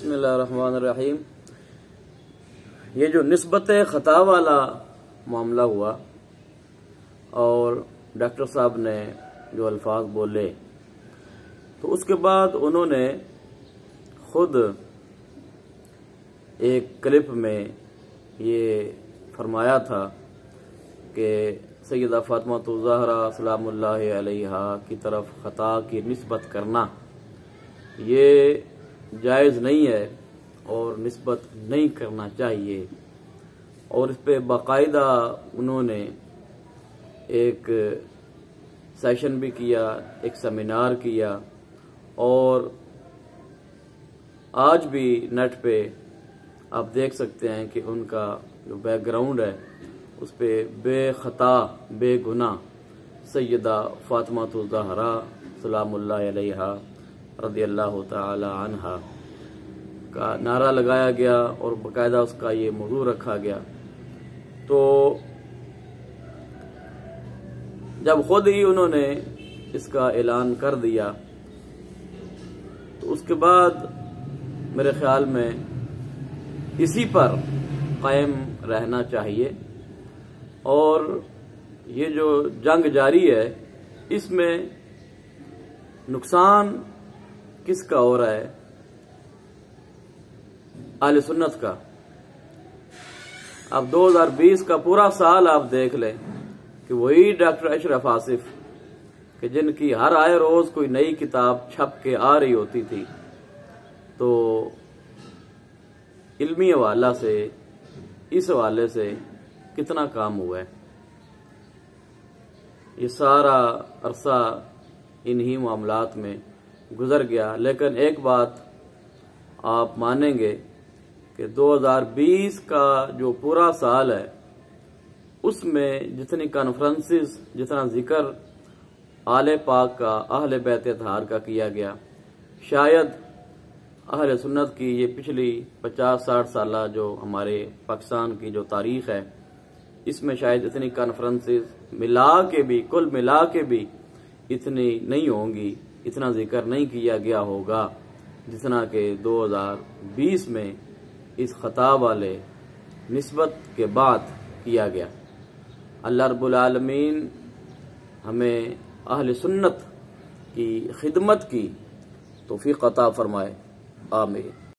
बिस्मिल्लाहिर्रहमानिर्रहीम। ये जो निस्बत ख़ता वाला मामला हुआ और डॉक्टर साहब ने जो अल्फाज बोले, तो उसके बाद उन्होंने खुद एक क्लिप में ये फरमाया था कि सैयदा फातिमा ज़हरा सलामुल्लाहि अलैहा की तरफ ख़ता की निस्बत करना ये जायज़ नहीं है और निस्बत नहीं करना चाहिए। और इस पे बाकायदा उन्होंने एक सेशन भी किया, एक सेमिनार किया और आज भी नेट पे आप देख सकते हैं कि उनका जो बैकग्राउंड है उस पे बेखता बेगुनाह सैयदा फातिमा ज़हरा सलामुल्लाहि अलैहा रज़ियल्लाहु ताला अन्हा का नारा लगाया गया और बाकायदा उसका ये मौजू रखा गया। तो जब खुद ही उन्होंने इसका ऐलान कर दिया तो उसके बाद मेरे ख्याल में इसी पर कायम रहना चाहिए। और ये जो जंग जारी है इसमें नुकसान किसका हो रहा है? अहले सुन्नत का। अब 2020 का पूरा साल आप देख लें कि वही डॉक्टर अशरफ आसिफ कि जिनकी हर आए रोज कोई नई किताब छप के आ रही होती थी, तो इल्मी हवाला से इस हवाले से कितना काम हुआ है। ये सारा अरसा इन्हीं मामलात में गुजर गया। लेकिन एक बात आप मानेंगे कि 2020 का जो पूरा साल है उसमें जितनी कॉन्फ्रेंसेस, जितना जिक्र आले पाक का, अहले बैत अतहार का किया गया, शायद अहले सुन्नत की ये पिछली 50-60 साल जो हमारे पाकिस्तान की जो तारीख है इसमें शायद इतनी कॉन्फ्रेंसेस मिला के भी, कुल मिला के भी इतनी नहीं होंगी, इतना जिक्र नहीं किया गया होगा जितना कि 2020 में इस ख़ता वाले निस्बत के बाद किया गया। अल्लाह रब्बुल आलमीन हमें अहले सुन्नत की खिदमत की तौफीक अता फरमाए। आमीन।